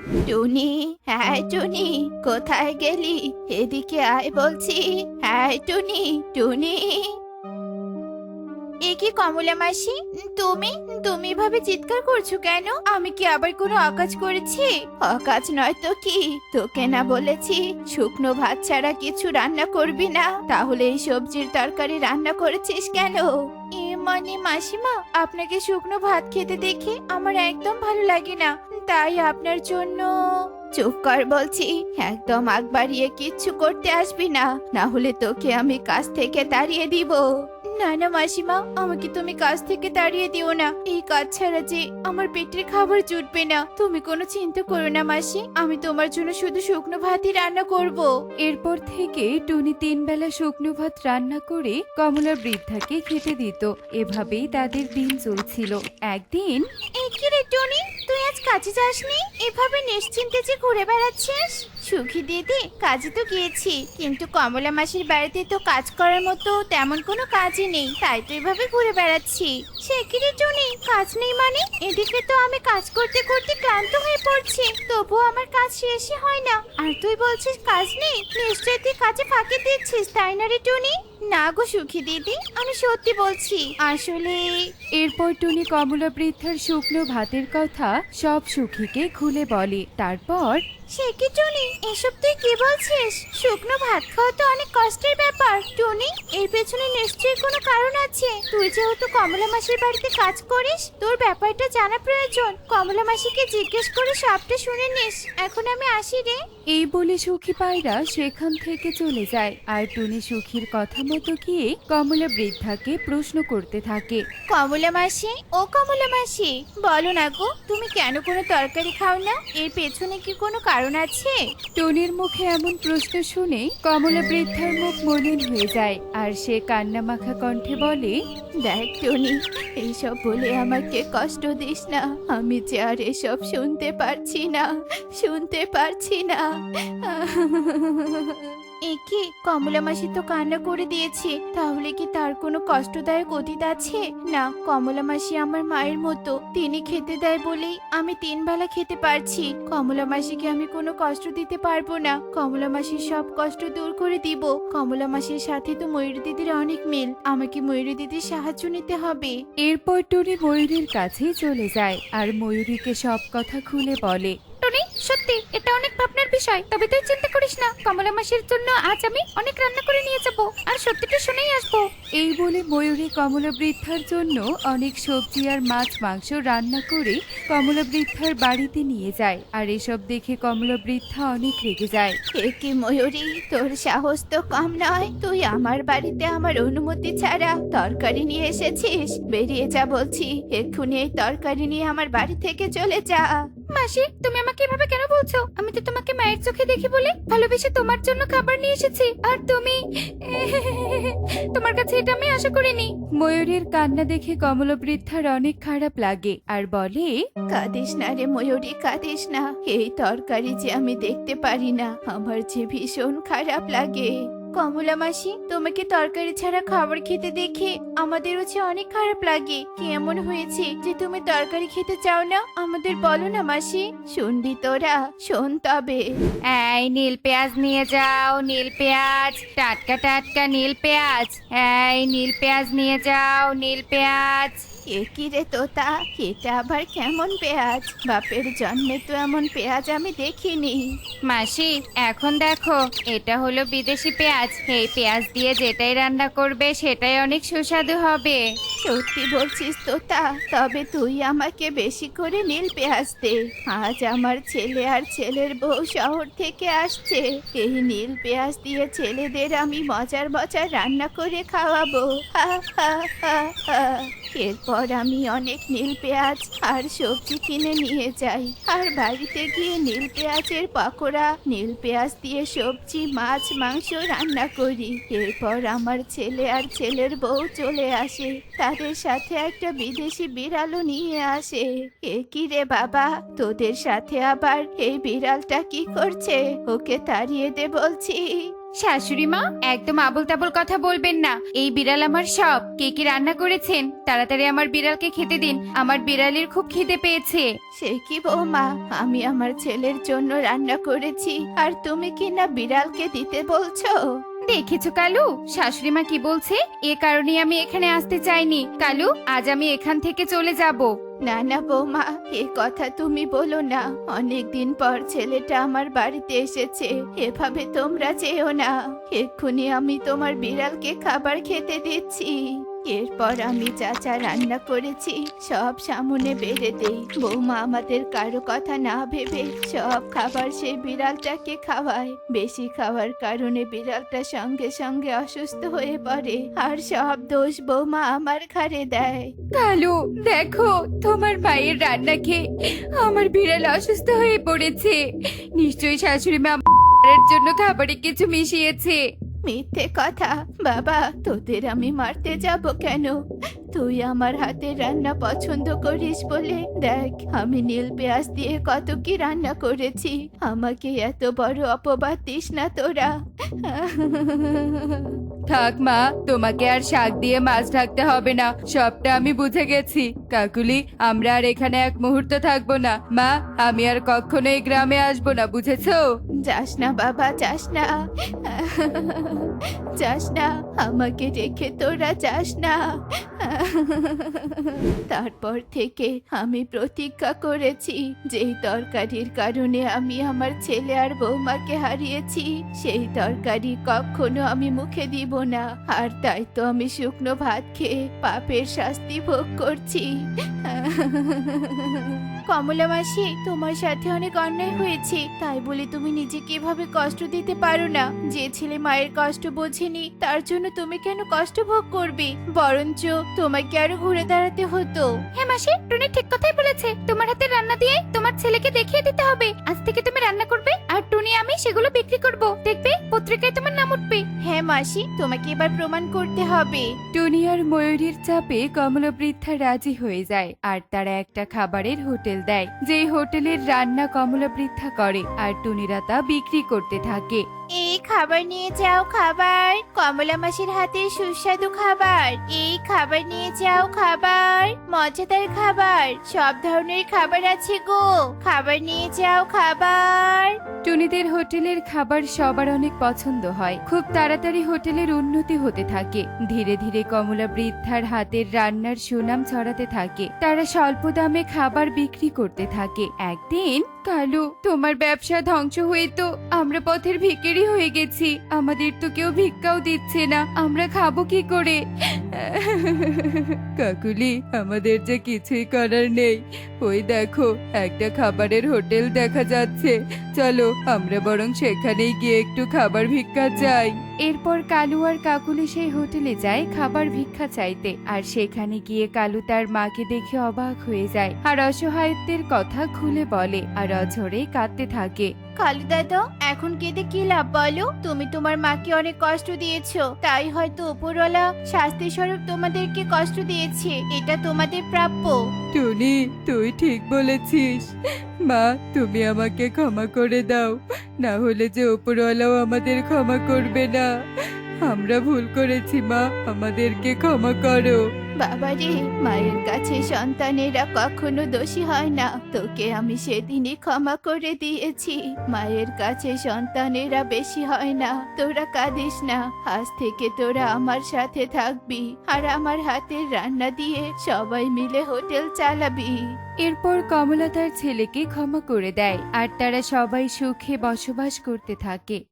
টুনি, হ্যাঁ টুনি, কোথায় গেলি? এদিকে আয় বলছি। হ্যাঁ টুনি, টুনি। এ কি কমলা মাসি, তুমি তুমি এভাবে চিৎকার করছো কেন? আমি কি আবার কোনো অকাজ করেছি? অকাজ নয় তো কি? তোকে না বলেছি শুকনো ভাত ছাড়া কিছু রান্না করবি না? তাহলে এই সবজির তরকারি রান্না করেছিস কেন? এ মানে মাসিমা, আপনাকে শুকনো ভাত খেতে দেখে আমার একদম ভালো লাগে না, তাই আপনার জন্য। চুপ কর বলছি, একদম আগ বাড়িয়ে কিচ্ছু করতে আসবি না, না হলে তোকে আমি কাজ থেকে তাড়িয়ে দিব। না না মাসিমা, আমাকে তুমি কাজ থেকে তাড়িয়ে দিও না, এই কাজ ছাড়া যে আমার পেটের খাবার জুটবে না। তুমি কোনো চিন্তা করো না মাসি, আমি তোমার জন্য শুধু শুকনো ভাতই রান্না করব। এরপর থেকে টুনি 3 বেলা শুকনো ভাত রান্না করে কমলা বৃদ্ধাকে খেতে দিত। এভাবেই তাদের দিন চলছিল। একদিন এই কি রে টনি, তুই আজ কাজে যাসনি? এভাবে নিশ্চিন্তে যে ঘুরে বেড়াচ্ছিস? সুখী দিদি, কাজে তো গিয়েছি, কিন্তু কমলা মাসির বাড়িতে তো কাজ করার মতো তেমন কোনো কাজই নেই, তাই তো এভাবে ঘুরে বেড়াচ্ছি। সে কি রে টনি, কাজ নেই মানে? এদিকে তো আমি কাজ করতে করতে ক্লান্ত হয়ে পড়ছি, তবুও আমার কাজ শেষই হয় না, আর তুই বলছিস কাজ নেই? নিশ্চয়ই তুই কাজে ফাঁকি দিচ্ছিস, তাই না রে টনি? না গো সুখী দিদি, আমি সত্যি বলছি, আসলে। এরপর টুনি কমলা বৃদ্ধার শুকনো ভাতের কথা সব সুখীকে খুলে বলে। তারপর সে কি টুনি, এসব তুই কি বলছিস? শুকনো ভাত খাওয়া তো অনেক কষ্টের ব্যাপার টুনি, এর পেছনে নিশ্চয়ই কোনো কারণ আছে। তুই যেহেতু কমলা মাসির বাড়িতে কাজ করিস, তোর ব্যাপারটা জানা প্রয়োজন। কমলা মাসিকে জিজ্ঞেস করে সবটা শুনে নিস। এখন আমি আসি রে। এই বলে সুখী পায়রা সেখান থেকে চলে যায়, আর টুনি সুখীর কথা মতো গিয়ে কমলা বৃদ্ধাকে প্রশ্ন করতে থাকে। কমলা মাসি, ও কমলা মাসি, বলো না গো, তুমি কেন কোনো তরকারি খাও না? এর পেছনে কি কোনো কারণ আছে? টুনির মুখে এমন প্রশ্ন শুনে কমলা বৃদ্ধার মুখ মলিন হয়ে যায়, আর সে কান্নামাখা কণ্ঠে বলে, দেখ টনি, এইসব বলে আমাকে কষ্ট দিস না, আমি যে আর এসব শুনতে পারছি না, শুনতে পারছি না। একে কমলা মাসি তো কান্না করে দিয়েছে, তাহলে কি তার কোনো কষ্টদায়ক অতীত আছে? না, কমলা মাসি আমার মায়ের মতো, তিনি খেতে দেয় বলেই আমি 3 বেলা খেতে পারছি। কমলা মাসিকে আমি কোনো কষ্ট দিতে পারবো না, কমলা মাসির সব কষ্ট দূর করে দিব। কমলা মাসির সাথে তো ময়ূরী দিদির অনেক মিল, আমাকে ময়ূরী দিদির সাহায্য নিতে হবে। এরপর টুনি ময়ূরীর কাছেই চলে যায় আর ময়ূরীকে সব কথা খুলে বলে। টনি, সত্যি এটা অনেক ভাবনার বিষয়, তবে তুই চিন্তা করিস না, কমলা মাসির জন্য আজ আমি অনেক রান্না করে নিয়ে যাব, আর সত্যিটা শুনেই আসবো। এই বলে ময়ূরী কমলা বৃদ্ধার জন্য অনেক সবজি আর মাছ মাংস রান্না করে কমলা বৃদ্ধার বাড়িতে নিয়ে যায়, আর এসব দেখে কমলা বৃদ্ধা অনেক রেগে যায়। এ কি ময়ূরী, তোর সাহস তো কম নয়, তুই আমার বাড়িতে আমার অনুমতি ছাড়া তরকারি নিয়ে এসেছিস? বেরিয়ে যা বলছি, এক্ষুনি এই তরকারি নিয়ে আমার বাড়ি থেকে চলে যা। মাসি, তুমি আমাকে এভাবে কেন বলছো? আমি তো তোমাকে মায়ের চোখে দেখি বলে ভালোবেসে তোমার জন্য খাবার নিয়ে এসেছি, আর তুমি তোমার কাছে এটা আমি আশা করিনি। ময়ূরীর কান্না দেখে কমলা বৃদ্ধার অনেক খারাপ লাগে আর বলে, কাঁদিস না রে ময়ূরী, কাঁদিস না, এই তরকারি যে আমি দেখতে পারি না, আমার যে ভীষণ খারাপ লাগে। কমলা মাসি, তোমাকে তরকারি ছাড়া খাবার খেতে দেখে আমাদেরও যে অনেক খারাপ লাগে। কি এমন হয়েছে যে তুমি তরকারি খেতে চাও না? আমাদের বলো না মাসি, শুনবি তোরা, শোন তবে। এই নীল পেঁয়াজ নিয়ে যাও, নীল পেঁয়াজ, টাটকা টাটকা নীল পেঁয়াজ। এই নীল পেঁয়াজ নিয়ে যাও, নীল পেঁয়াজ। এ কি রে তোতা, এটা আবার কেমন পেঁয়াজ? বাপের জন্মে তো এমন পেঁয়াজ আমি দেখিনি। মাসি, এখন দেখো, এটা হলো বিদেশি পেঁয়াজ। এই পেঁয়াজ দিয়ে যেটাই রান্না করবে সেটাই অনেক সুস্বাদু হবে। সত্যি বলছিস তোতা? তবে তুই আমাকে বেশি করে নীল পেঁয়াজ দে, আজ আমার ছেলে আর ছেলের বউ শহর থেকে আসছে, এই নীল পেঁয়াজ দিয়ে ছেলেদের আমি মজার মজার রান্না করে খাওয়াবো। হা হা হা হা। এরপর আমি অনেক নীল পেঁয়াজ আর সবজি কিনে নিয়ে যাই, আর বাড়িতে গিয়ে নীল পেঁয়াজের পকোড়া, নীল পেঁয়াজ দিয়ে সবজি, মাছ, মাংস রান্না করি। এরপর আমার ছেলে আর ছেলের বউ চলে আসে, তাদের সাথে একটা বিদেশি বিড়ালও নিয়ে আসে। এ কি রে বাবা, তোদের সাথে আবার এই বিড়ালটা কি করছে? ওকে তাড়িয়ে দে বলছি। শাশুড়ি মা, একদম আবোল তাবোল কথা বলবেন না। এই বিড়াল আমার সব। কে কি রান্না করেছেন? তাড়াতাড়ি আমার বিড়ালকে খেতে দিন, আমার বিড়ালের খুব খিদে পেয়েছে। সে কি বৌমা, আমি আমার ছেলের জন্য রান্না করেছি আর তুমি কি না বিড়ালকে দিতে বলছো? দেখেছো কালু, শাশুড়ি মা কি বলছে? এ কারণে আমি এখানে আসতে চাইনি। কালু, আজ আমি এখান থেকে চলে যাব। না না বৌমা, এ কথা তুমি বলো না। অনেকদিন পর ছেলেটা আমার বাড়িতে এসেছে, এভাবে তোমরা যেও না। এক্ষুনি আমি তোমার বিড়ালকে খাবার খেতে দিচ্ছি। এরপর আমি যা যা রান্না করেছি সব সামনে বেড়ে দেই। বৌমা আমাদের কারো কথা না ভেবে সব খাবার সেই বিড়ালটাকে খাওয়ায়। বেশি খাওয়ার কারণে বিড়ালটা সঙ্গে সঙ্গে অসুস্থ হয়ে পড়ে, আর সব দোষ বৌমা আমার ঘাড়ে দেয়। কালু, দেখো, তোমার মায়ের রান্না খেয়ে আমার বিড়াল অসুস্থ হয়ে পড়েছে। নিশ্চয়ই শাশুড়ি মা আমার জন্য খাবারে কিছু মিশিয়েছে। মিথ্যে কথা বাবা, তোদের আমি মারতে যাব কেন? তুই আমার হাতের রান্না পছন্দ করিস বলে দেখ আমি নীল পেঁয়াজ দিয়ে কত কি রান্না করেছি। আমাকে এত বড় অপবাদ দিস না তোরা। থাক মা, তোমাকে আর শাক দিয়ে মাছ ঢাকতে হবে না, সবটা আমি বুঝে গেছি। কাকুলি, আমরা আর এখানে এক মুহূর্ত থাকবো না। মা, আমি আর কখনো এই গ্রামে আসবো না, বুঝেছো? যাস না বাবা, যাস না। যাস না, আমাকে রেখে তোরা যাস না। তারপর থেকে আমি প্রতিজ্ঞা করেছি, যেই তরকারির কারণে আমি আমার ছেলে আর বৌমাকে হারিয়েছি সেই তরকারি কখনো আমি মুখে দিব না। আর তাই তো আমি শুকনো ভাত খেয়ে পাপের শাস্তি ভোগ করছি। কমলা মাসি, তোমার সাথে অনেক অন্যায় হয়েছে, তাই বলে তুমি নিজেকে এভাবে কষ্ট দিতে পারো না। যে ছেলে মায়ের কষ্ট বোঝেনি তার জন্য তুমি কেন কষ্ট ভোগ করবে? বরঞ্চ তোমাকে আরো ঘুরে দাঁড়াতে হতো। হ্যাঁ মাসি, টুনি ঠিক কথাই বলেছে। তোমার হাতে রান্না দিয়ে তোমার ছেলেকে দেখিয়ে দিতে হবে। আজ থেকে তুমি রান্না করবে আর টুনি আমি সেগুলো বিক্রি করব। দেখবে পত্রিকায় তোমার নাম উঠবে। হ্যাঁ মাসি, তোমাকে এবার প্রমাণ করতে হবে। টুনি আর ময়ূরীর চাপে কমলা বৃদ্ধা রাজি হয়ে যায় আর তারা একটা খাবারের হোটেল দেয়, যেই হোটেলের রান্না কমলা বৃদ্ধা করে আর টুনিরা তা বিক্রি করতে থাকে। এই খাবার নিয়ে যাও, খাবার কমলা মাসির হাতে সুস্বাদু খাবার। এই খাবার নিয়ে যাও, খাবার মজাদার খাবার, সব ধরনের খাবার আছে গো। খাবার নিয়ে যাও, খাবার। টুনিদের হোটেলের খাবার সবার অনেক পছন্দ হয়। খুব তাড়াতাড়ি হোটেলের উন্নতি হতে থাকে। ধীরে ধীরে কমলা বৃদ্ধার হাতের রান্নার সুনাম ছড়াতে থাকে। তারা স্বল্প দামে খাবার বিক্রি করতে থাকে। একদিন, কালু, তোমার ব্যবসা ধ্বংস হয়ে তো আমরা পথের ভিখারি হয়ে গেছি। আমাদের তো কেউ ভিক্ষাও দিচ্ছে না, আমরা খাবো কি করে? কাকুলি, আমাদের যে কিছুই করার নেই। ওই দেখো, একটা খাবারের হোটেল দেখা যাচ্ছে, চলো আমরা বরং সেখানেই গিয়ে একটু খাবার ভিক্ষা চাই। এরপর কালু আর কাকুলি সেই হোটেলে যায় খাবার ভিক্ষা চাইতে। আর সেখানে গিয়ে কালু তার মাকে দেখে অবাক হয়ে যায় আর অসহায়ত্বের কথা খুলে বলে আর অঝরে কাঁদতে থাকে। কালু দাদা, এখন কেঁদে কি লাভ বলো? তুমি তোমার মাকে অনেক কষ্ট দিয়েছো, তাই হয়তো উপরওয়ালা শাস্তি স্বরূপ তোমাদেরকে কষ্ট দিয়েছে। এটা তোমাদের প্রাপ্য। টুনি, তুই ঠিক বলেছিস। মা, তুমি আমাকে ক্ষমা করে দাও, না হলে যে উপরওয়ালাও আমাদের ক্ষমা করবে না। আমরা ভুল করেছি মা, আমাদেরকে ক্ষমা করো। বাবারে, মায়ের কাছে সন্তানেরা কখনো দোষী হয় না। তোকে আমি সেদিনই ক্ষমা করে দিয়েছি। মায়ের কাছে সন্তানেরা বেশি হয় না। তোরা কাঁদিস না, আজ থেকে তোরা আমার সাথে থাকবি আর আমার হাতের রান্না দিয়ে সবাই মিলে হোটেল চালাবি। এরপর কমলা তার ছেলেকে ক্ষমা করে দেয় আর তারা সবাই সুখে বসবাস করতে থাকে।